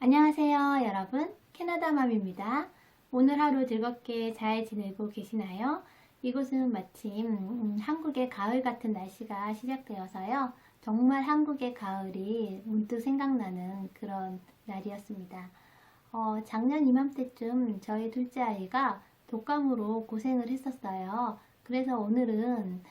안녕하세요, 여러분. 캐나다맘입니다. 오늘 하루 즐겁게 잘 지내고 계시나요? 이곳은 마침 한국의 가을 같은 날씨가 시작되어서요. 정말 한국의 가을이 문득 생각나는 그런 날이었습니다. 작년 이맘때쯤 저희 둘째 아이가 독감으로 고생을 했었어요. 그래서 오늘은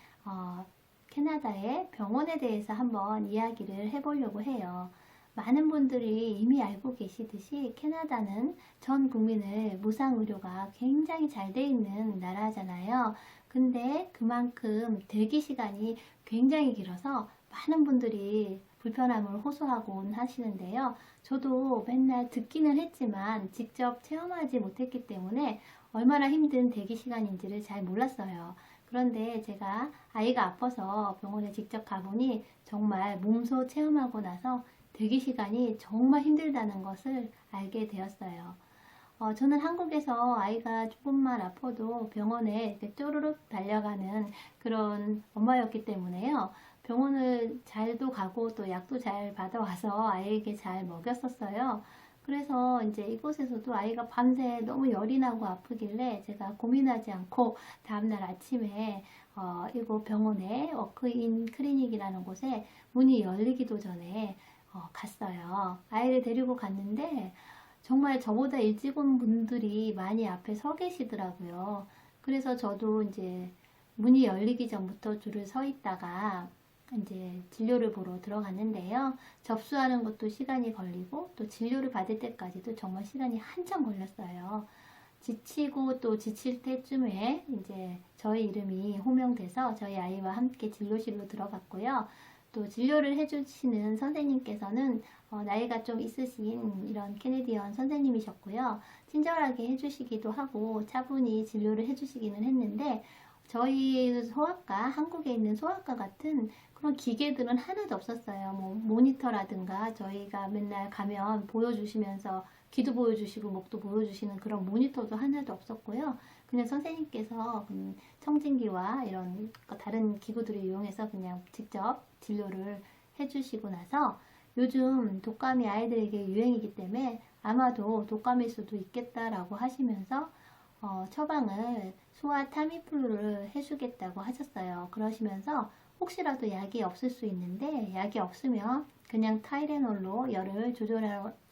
캐나다의 병원에 대해서 한번 이야기를 해보려고 해요. 많은 분들이 이미 알고 계시듯이 캐나다는 전 국민의 무상의료가 굉장히 잘 돼 있는 나라잖아요. 근데 그만큼 대기 시간이 굉장히 길어서 많은 분들이 불편함을 호소하곤 하시는데요. 저도 맨날 듣기는 했지만 직접 체험하지 못했기 때문에 얼마나 힘든 대기 시간인지를 잘 몰랐어요. 그런데 제가 아이가 아파서 병원에 직접 가보니 정말 몸소 체험하고 나서 대기 시간이 정말 힘들다는 것을 알게 되었어요. 저는 한국에서 아이가 조금만 아파도 병원에 이렇게 쪼르륵 달려가는 그런 엄마였기 때문에요. 병원을 잘도 가고 또 약도 잘 받아와서 아이에게 잘 먹였었어요. 그래서 이제 이곳에서도 아이가 밤새 너무 열이 나고 아프길래 제가 고민하지 않고 다음날 아침에 이곳 병원에 워크인 클리닉이라는 곳에 문이 열리기도 전에 갔어요. 아이를 데리고 갔는데 정말 저보다 일찍 온 분들이 많이 앞에 서 계시더라고요. 그래서 저도 이제 문이 열리기 전부터 줄을 서 있다가 이제 진료를 보러 들어갔는데요. 접수하는 것도 시간이 걸리고 또 진료를 받을 때까지도 정말 시간이 한참 걸렸어요. 지치고 또 지칠 때쯤에 이제 저희 이름이 호명돼서 저희 아이와 함께 진료실로 들어갔고요. 또 진료를 해주시는 선생님께서는 나이가 좀 있으신 이런 캐네디언 선생님이셨고요. 친절하게 해주시기도 하고 차분히 진료를 해주시기는 했는데 저희 소아과, 한국에 있는 소아과 같은 그런 기계들은 하나도 없었어요. 뭐 모니터라든가 저희가 맨날 가면 보여주시면서 귀도 보여주시고 목도 보여주시는 그런 모니터도 하나도 없었고요. 그냥 선생님께서 청진기와 이런 다른 기구들을 이용해서 그냥 직접 진료를 해주시고 나서 요즘 독감이 아이들에게 유행이기 때문에 아마도 독감일 수도 있겠다라고 하시면서 처방을 소아 타미플루를 해주겠다고 하셨어요. 그러시면서 혹시라도 약이 없을 수 있는데 약이 없으면 그냥 타이레놀로 열을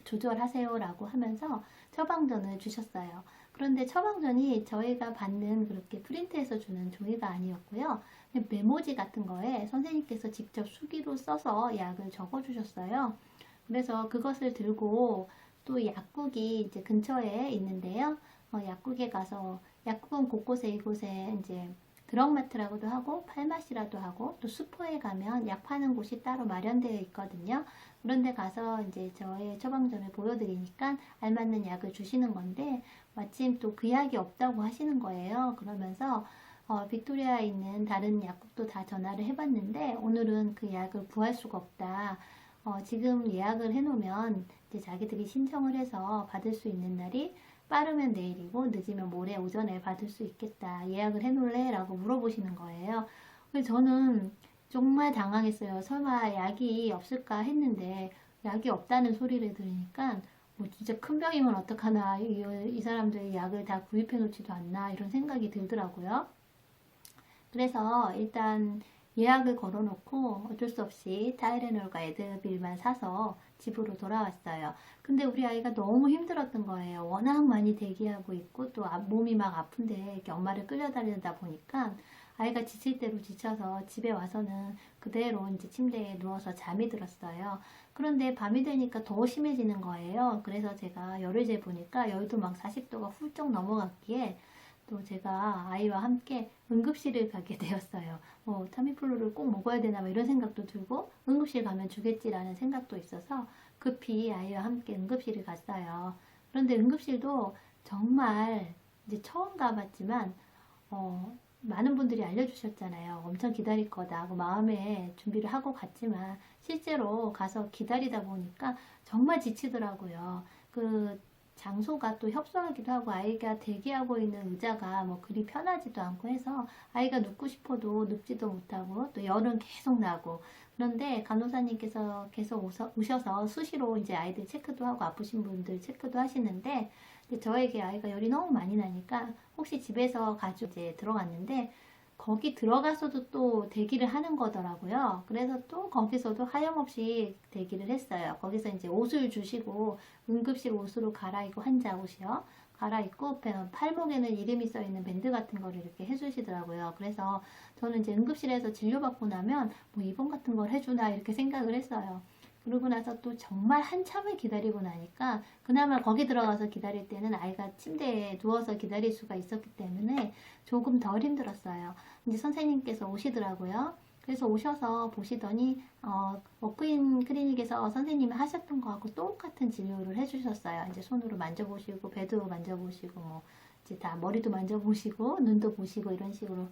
조절하세요라고 하면서 처방전을 주셨어요. 그런데 처방전이 저희가 받는 그렇게 프린트해서 주는 종이가 아니었고요. 메모지 같은 거에 선생님께서 직접 수기로 써서 약을 적어 주셨어요. 그래서 그것을 들고 또 약국이 이제 근처에 있는데요. 약국에 가서 약국은 곳곳에 이곳에 이제 드럭마트라고도 하고 팔마시라도 하고 또 슈퍼에 가면 약 파는 곳이 따로 마련되어 있거든요. 그런데 가서 이제 저의 처방전을 보여드리니까 알맞는 약을 주시는 건데 마침 또 그 약이 없다고 하시는 거예요. 그러면서 빅토리아에 있는 다른 약국도 다 전화를 해봤는데 오늘은 그 약을 구할 수가 없다. 지금 예약을 해놓으면 이제 자기들이 신청을 해서 받을 수 있는 날이 빠르면 내일이고 늦으면 모레 오전에 받을 수 있겠다. 예약을 해놓을래? 라고 물어보시는 거예요. 그래서 저는 정말 당황했어요. 설마 약이 없을까 했는데 약이 없다는 소리를 들으니까 뭐 진짜 큰 병이면 어떡하나 이 사람들이 약을 다 구입해 놓지도 않나 이런 생각이 들더라고요. 그래서 일단 예약을 걸어놓고 어쩔 수 없이 타이레놀과 에드빌만 사서 집으로 돌아왔어요. 근데 우리 아이가 너무 힘들었던 거예요. 워낙 많이 대기하고 있고 또 몸이 막 아픈데 이렇게 엄마를 끌려다니다 보니까 아이가 지칠 대로 지쳐서 집에 와서는 그대로 이제 침대에 누워서 잠이 들었어요. 그런데 밤이 되니까 더 심해지는 거예요. 그래서 제가 열을 재보니까 열도 막 40도가 훌쩍 넘어갔기에 또 제가 아이와 함께 응급실을 가게 되었어요. 타미플루를 꼭 먹어야 되나 뭐 이런 생각도 들고 응급실 가면 주겠지라는 생각도 있어서 급히 아이와 함께 응급실을 갔어요. 그런데 응급실도 정말 이제 처음 가봤지만 많은 분들이 알려주셨잖아요. 엄청 기다릴 거다 하고 마음에 준비를 하고 갔지만 실제로 가서 기다리다 보니까 정말 지치더라고요. 그 장소가 또 협소하기도 하고 아이가 대기하고 있는 의자가 뭐 그리 편하지도 않고 해서 아이가 눕고 싶어도 눕지도 못하고 또 열은 계속 나고 그런데 간호사님께서 계속 오셔서 수시로 이제 아이들 체크도 하고 아프신 분들 체크도 하시는데, 근데 저에게 아이가 열이 너무 많이 나니까 혹시 집에서 가지고 이제 들어갔는데, 거기 들어가서도 또 대기를 하는 거더라고요. 그래서 또 거기서도 하염없이 대기를 했어요. 거기서 이제 옷을 주시고 응급실 옷으로 갈아입고 환자 옷이요. 갈아입고 팔목에는 이름이 써 있는 밴드 같은 거를 이렇게 해주시더라고요. 그래서 저는 이제 응급실에서 진료받고 나면 뭐 입원 같은 걸 해주나 이렇게 생각을 했어요. 그러고 나서 또 정말 한참을 기다리고 나니까 그나마 거기 들어가서 기다릴 때는 아이가 침대에 누워서 기다릴 수가 있었기 때문에 조금 덜 힘들었어요. 이제 선생님께서 오시더라고요. 그래서 오셔서 보시더니 워크인 클리닉에서 선생님이 하셨던 거하고 똑같은 진료를 해주셨어요. 이제 손으로 만져보시고 배도 만져보시고 뭐 이제 다 머리도 만져보시고 눈도 보시고 이런 식으로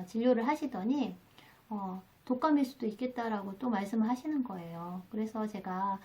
진료를 하시더니 독감일 수도 있겠다라고 또 말씀을 하시는 거예요. 그래서 제가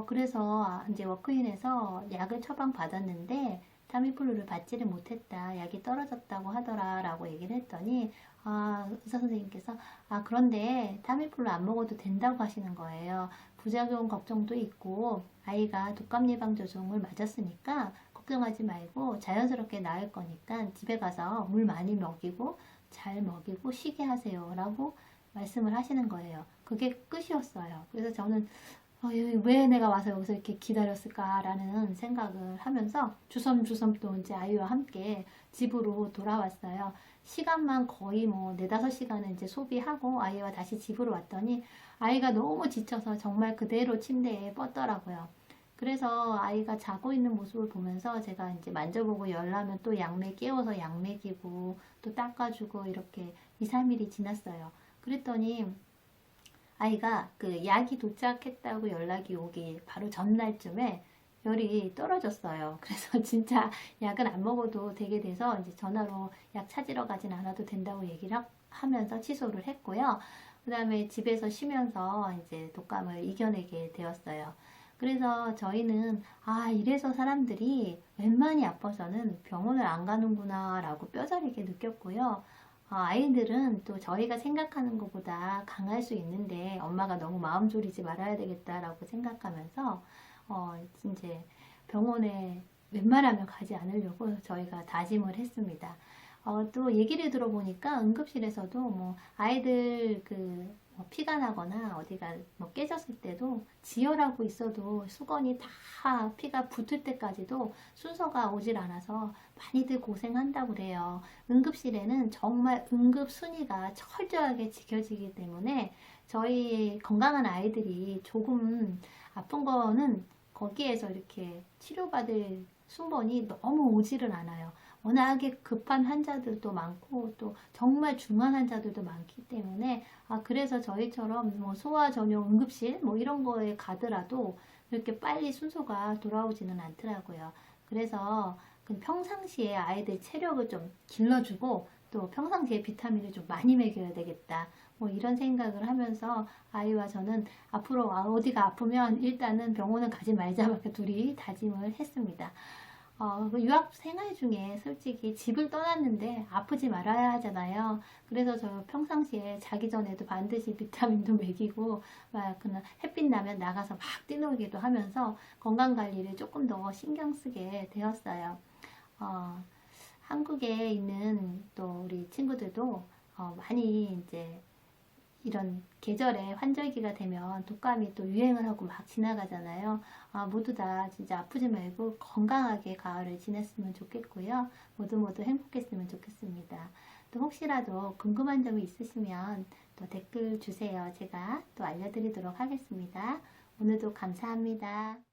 그래서 이제 워크인에서 약을 처방 받았는데 타미플루를 받지를 못했다. 약이 떨어졌다고 하더라 라고 얘기를 했더니 의사 선생님께서 그런데 타미플루 안 먹어도 된다고 하시는 거예요. 부작용 걱정도 있고 아이가 독감 예방 접종을 맞았으니까 걱정하지 말고 자연스럽게 나을 거니까 집에 가서 물 많이 먹이고 잘 먹이고 쉬게 하세요 라고 말씀을 하시는 거예요. 그게 끝이었어요. 그래서 저는 왜 내가 와서 여기서 이렇게 기다렸을까라는 생각을 하면서 주섬주섬 또 이제 아이와 함께 집으로 돌아왔어요. 시간만 거의 뭐 4, 5시간을 이제 소비하고 아이와 다시 집으로 왔더니 아이가 너무 지쳐서 정말 그대로 침대에 뻗더라고요. 그래서 아이가 자고 있는 모습을 보면서 제가 이제 만져보고 열나면 또 약맥 깨워서 약 먹이고 또 닦아주고 이렇게 2, 3일이 지났어요. 그랬더니 아이가 그 약이 도착했다고 연락이 오기 바로 전날쯤에 열이 떨어졌어요. 그래서 진짜 약은 안 먹어도 되게 돼서 이제 전화로 약 찾으러 가진 않아도 된다고 얘기를 하면서 취소를 했고요. 그 다음에 집에서 쉬면서 이제 독감을 이겨내게 되었어요. 그래서 저희는 이래서 사람들이 웬만히 아파서는 병원을 안 가는구나 라고 뼈저리게 느꼈고요. 아이들은 또 저희가 생각하는 것보다 강할 수 있는데 엄마가 너무 마음 졸이지 말아야 되겠다라고 생각하면서 이제 병원에 웬만하면 가지 않으려고 저희가 다짐을 했습니다. 또 얘기를 들어보니까 응급실에서도 뭐 아이들 뭐 피가 나거나 어디가 뭐 깨졌을 때도 지혈하고 있어도 수건이 다 피가 붙을 때까지도 순서가 오질 않아서 많이들 고생한다고 그래요. 응급실에는 정말 응급 순위가 철저하게 지켜지기 때문에 저희 건강한 아이들이 조금 아픈 거는 거기에서 이렇게 치료받을 순번이 너무 오지를 않아요. 워낙에 급한 환자들도 많고 또 정말 중한 환자들도 많기 때문에 그래서 저희처럼 뭐 소아 전용 응급실 뭐 이런 거에 가더라도 이렇게 빨리 순서가 돌아오지는 않더라고요. 그래서 평상시에 아이들 체력을 좀 길러주고 또 평상시에 비타민을 좀 많이 먹여야 되겠다. 뭐 이런 생각을 하면서 아이와 저는 앞으로 어디가 아프면 일단은 병원을 가지 말자 이렇게 둘이 다짐을 했습니다. 유학 생활 중에 솔직히 집을 떠났는데 아프지 말아야 하잖아요. 그래서 저 평상시에 자기 전에도 반드시 비타민도 먹이고 그냥 햇빛 나면 나가서 막 뛰놀기도 하면서 건강관리를 조금 더 신경 쓰게 되었어요. 한국에 있는 또 우리 친구들도 많이 이제 이런 계절에 환절기가 되면 독감이 또 유행을 하고 막 지나가잖아요. 모두 다 진짜 아프지 말고 건강하게 가을을 지냈으면 좋겠고요. 모두 행복했으면 좋겠습니다. 또 혹시라도 궁금한 점이 있으시면 또 댓글 주세요. 제가 또 알려드리도록 하겠습니다. 오늘도 감사합니다.